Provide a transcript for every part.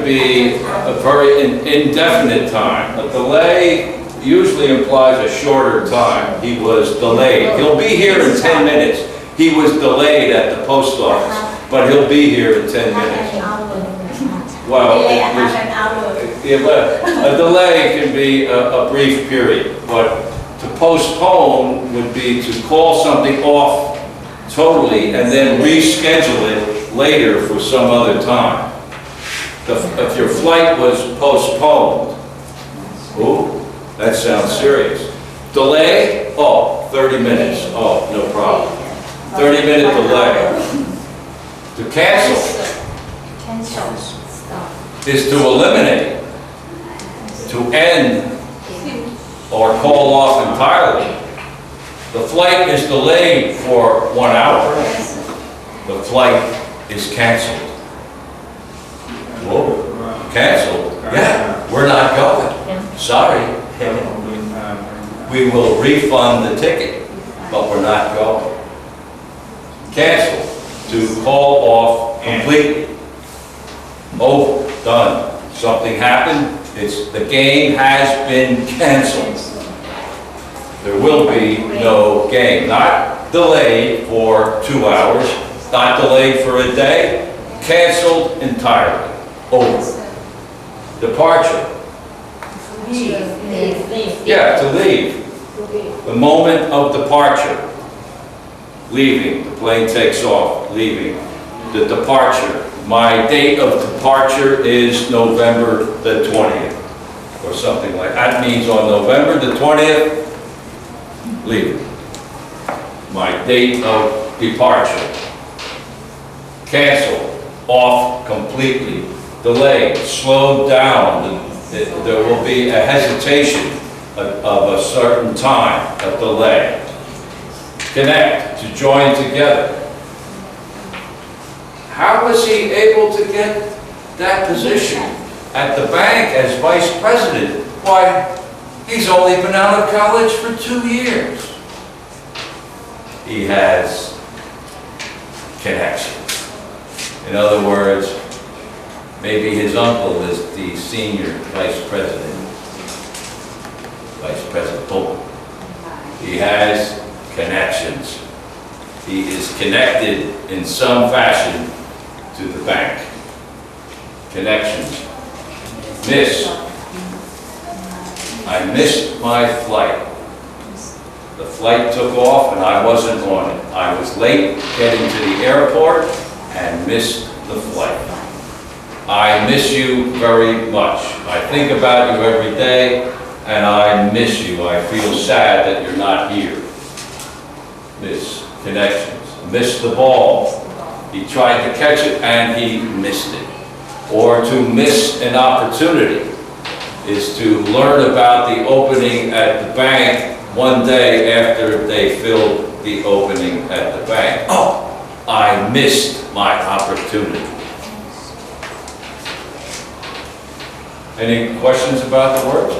be a very indefinite time. A delay usually implies a shorter time. He was delayed. He'll be here in 10 minutes. He was delayed at the post office, but he'll be here in 10 minutes. Well, a delay can be a brief period, but to postpone would be to call something off totally and then reschedule it later for some other time. If your flight was postponed, ooh, that sounds serious. Delay, oh, 30 minutes, oh, no problem. 30-minute delay. To cancel is to eliminate, to end, or call off entirely. The flight is delayed for 1 hour. The flight is canceled. Whoa, canceled? Yeah, we're not going. Sorry. We will refund the ticket, but we're not going. Cancel, to call off completely. Over, done. Something happened, the game has been canceled. There will be no game. Not delayed for 2 hours, not delayed for a day, canceled entirely. Over. Departure. Yeah, to leave. The moment of departure. Leaving, the plane takes off, leaving. The departure. My date of departure is November the 20th, or something like that. That means on November the 20th, leaving. My date of departure. Cancel, off completely. Delayed, slowed down. There will be a hesitation of a certain time, a delay. Connect, to join together. How was he able to get that position at the bank as vice president? Why, he's only been out of college for 2 years. He has connections. In other words, maybe his uncle is the senior vice president. Vice President Bolton. He has connections. He is connected in some fashion to the bank. Connections. I missed my flight. The flight took off and I wasn't on it. I was late getting to the airport and missed the flight. I miss you very much. I think about you every day and I miss you. I feel sad that you're not here. Miss connections. Miss the ball. He tried to catch it and he missed it. Or to miss an opportunity is to learn about the opening at the bank one day after they filled the opening at the bank. Oh, I missed my opportunity. Any questions about the words?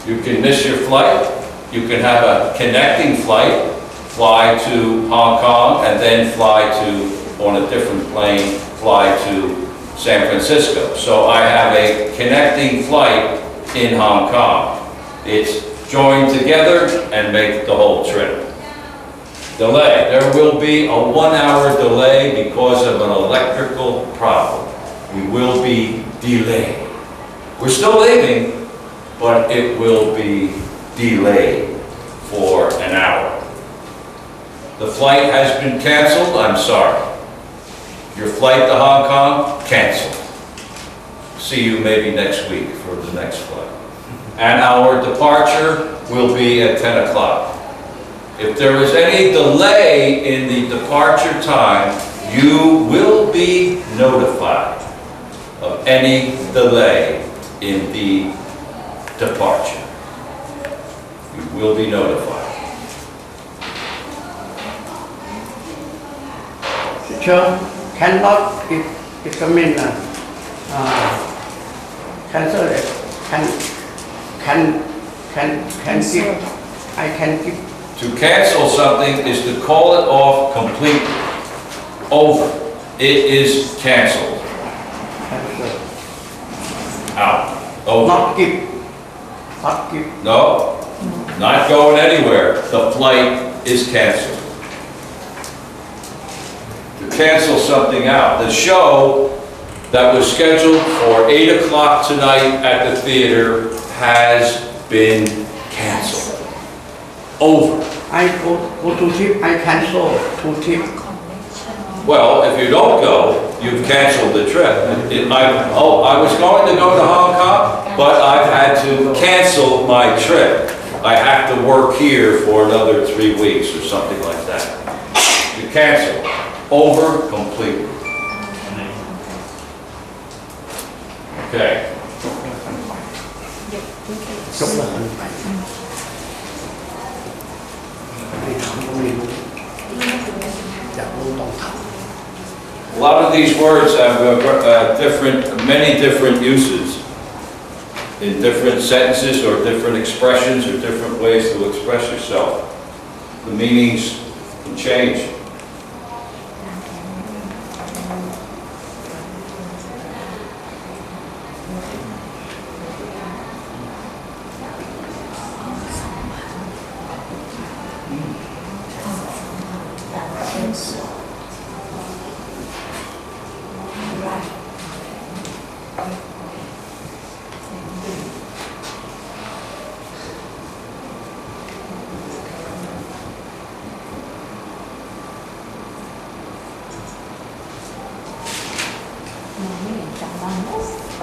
You can miss your flight. You can have a connecting flight, fly to Hong Kong, and then fly to, on a different plane, fly to San Francisco. So I have a connecting flight in Hong Kong. It's join together and make the whole trip. Delay. There will be a 1-hour delay because of an electrical problem. We will be delayed. We're still leaving, but it will be delayed for an hour. The flight has been canceled. I'm sorry. Your flight to Hong Kong, canceled. See you maybe next week for the next flight. And our departure will be at 10 o'clock. If there is any delay in the departure time, you will be notified of any delay in the departure. You will be notified. Sure, cannot it mean cancel it. Can give. I can give. To cancel something is to call it off completely. Over. It is canceled. Over. Not give. Not give. No, not going anywhere. The flight is canceled. To cancel something out. The show that was scheduled for 8 o'clock tonight at the theater has been canceled. Over. I go to trip, I cancel to trip. Well, if you don't go, you've canceled the trip. I was going to go to Hong Kong, but I've had to cancel my trip. I have to work here for another 3 weeks or something like that. You cancel. Over completely. Okay. Chúc là hạnh phúc. Đi thẳng của mình. Chắc luôn tổng thẳng. A lot of these words have many different uses in different sentences or different expressions or different ways to express yourself. The meanings can change.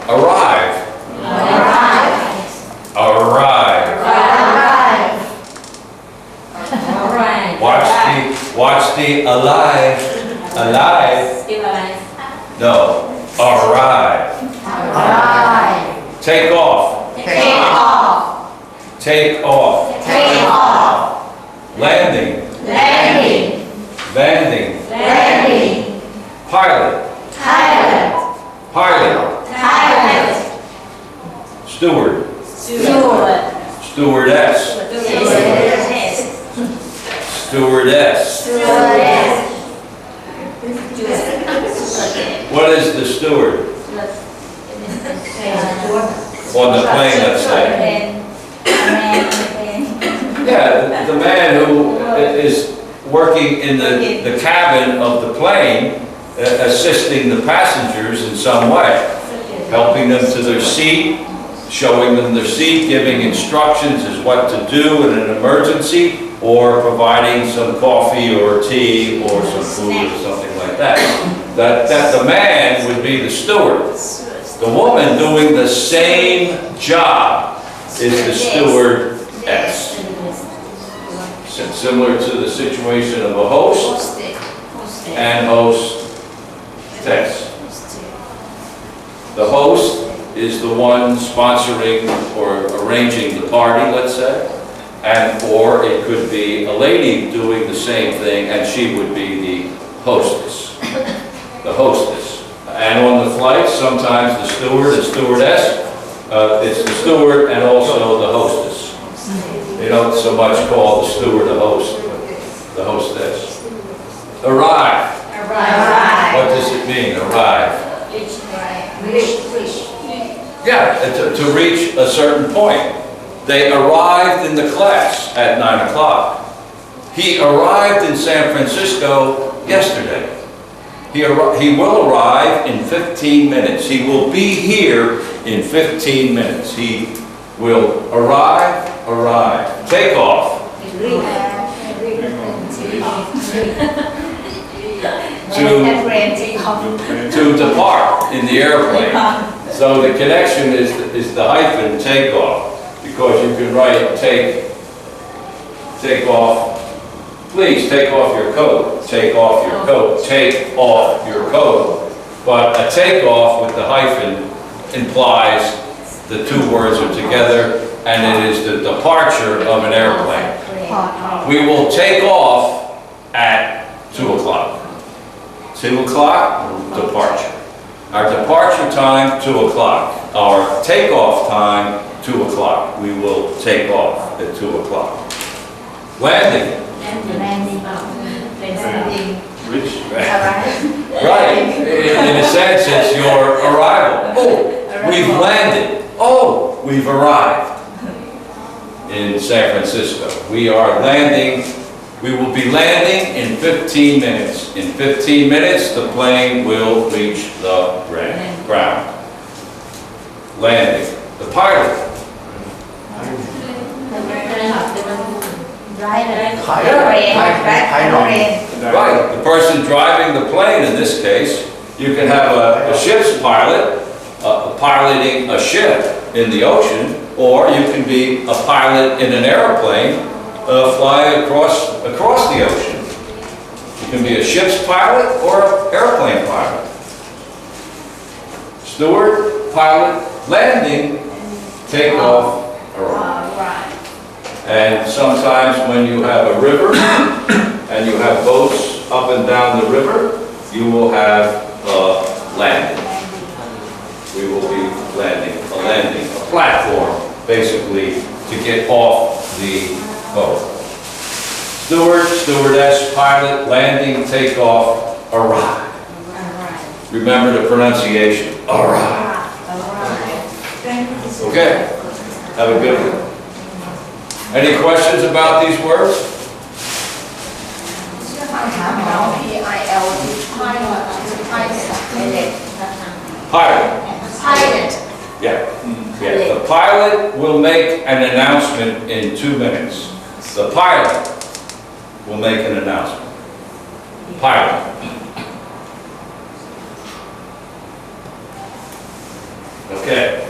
Arrive. Arrive. Arrive. Arrive. Watch the alive. Alive. Still alive. No. Arrive. Arrive. Take off. Take off. Take off. Take off. Landing. Landing. Landing. Landing. Pilot. Pilot. Pilot. Pilot. Steward. Steward. Stewardess. Stewardess. Stewardess. What is the steward? On the plane, let's say. Yeah, the man who is working in the cabin of the plane, assisting the passengers in some way, helping them to their seat, showing them their seat, giving instructions as what to do in an emergency, or providing some coffee or tea or some food or something like that. That the man would be the steward. The woman doing the same job is the stewardess. Similar to the situation of a host and hostess. The host is the one sponsoring or arranging the party, let's say, or it could be a lady doing the same thing, and she would be the hostess. The hostess. And on the flight, sometimes the steward and stewardess, it's the steward and also the hostess. They don't so much call the steward a host, but the hostess. Arrive. Arrive. What does it mean, arrive? Reach. Yeah, to reach a certain point. They arrived in the class at 9 o'clock. He arrived in San Francisco yesterday. He will arrive in 15 minutes. He will be here in 15 minutes. He will arrive. Take off. To depart in the airplane. So the connection is the hyphen take off, because you can write take off. Please take off your coat. Take off your coat. Take off your coat. But a takeoff with the hyphen implies the two words are together, and it is the departure of an airplane. We will take off at 2 o'clock. 2 o'clock, departure. Our departure time, 2 o'clock. Our takeoff time, 2 o'clock. We will take off at 2 o'clock. Landing. Right. In a sense, it's your arrival. Oh, we've landed. Oh, we've arrived in San Francisco. We are landing, we will be landing in 15 minutes. In 15 minutes, the plane will reach the ground. Landing. The pilot. Right, the person driving the plane in this case, you can have a ship's pilot piloting a ship in the ocean, or you can be a pilot in an airplane flying across the ocean. You can be a ship's pilot or an airplane pilot. Steward, pilot, landing, takeoff, arrive. And sometimes when you have a river and you have boats up and down the river, you will have landing. We will be landing, a platform, basically, to get off the boat. Steward, stewardess, pilot, landing, takeoff, arrive. Remember the pronunciation, arrive. Okay, have a good one. Any questions about these words? Pilot. Yeah. The pilot will make an announcement in 2 minutes. The pilot will make an announcement. Pilot. Okay.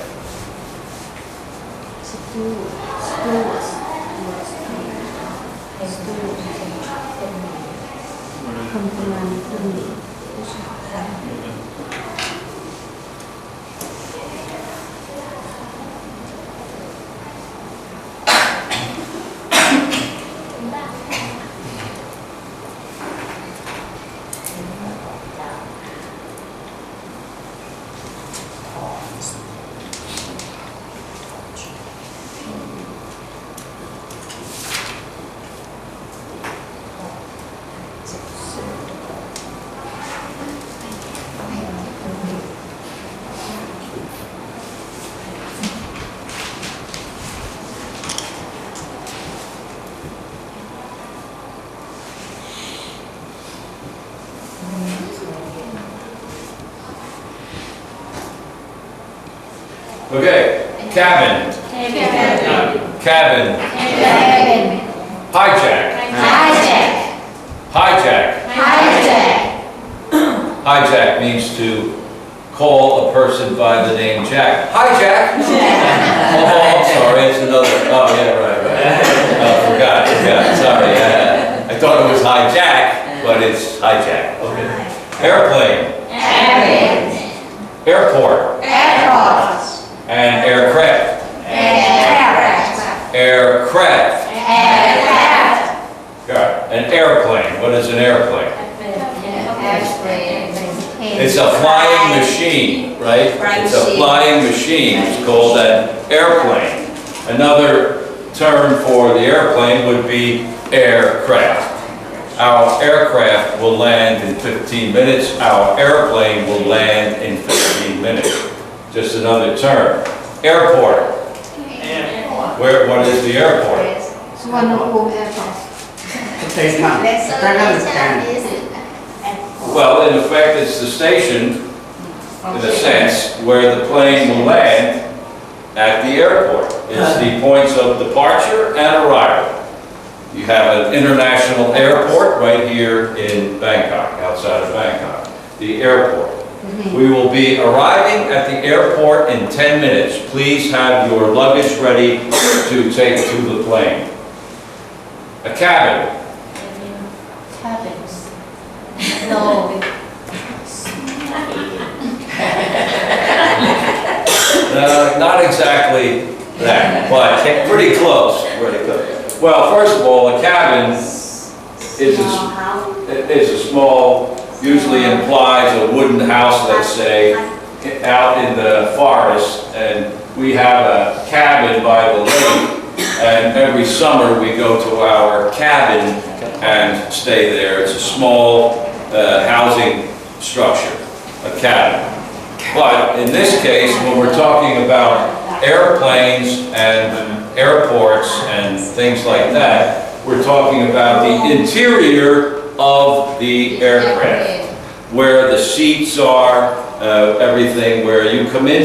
Okay, cabin. Cabin. Hijack. Hijack means to call a person by the name Jack. Hi, Jack. Oh, I'm sorry, it's another. Oh, yeah, right. Oh, forgot. Sorry. I thought it was hijack, but it's hijack. Okay. Airplane. Airport. And aircraft. Aircraft. An airplane. What is an airplane? It's a flying machine, right? It's a flying machine. It's called an airplane. Another term for the airplane would be aircraft. Our aircraft will land in 15 minutes. Our airplane will land in 15 minutes. Just another term. Airport. What is the airport? Well, in effect, it's the station, in a sense, where the plane will land at the airport. It's the points of departure and arrival. You have an international airport right here in Bangkok, outside of Bangkok, the airport. We will be arriving at the airport in 10 minutes. Please have your luggage ready to take to the plane. A cabin. Not exactly that, but pretty close. Well, first of all, a cabin is a small, usually implies a wooden house, let's say, out in the forest, and we have a cabin by the lake, and every summer we go to our cabin and stay there. It's a small housing structure, a cabin. But in this case, when we're talking about airplanes and airports and things like that. We're talking about the interior of the aircraft, where the seats are, everything, where you come in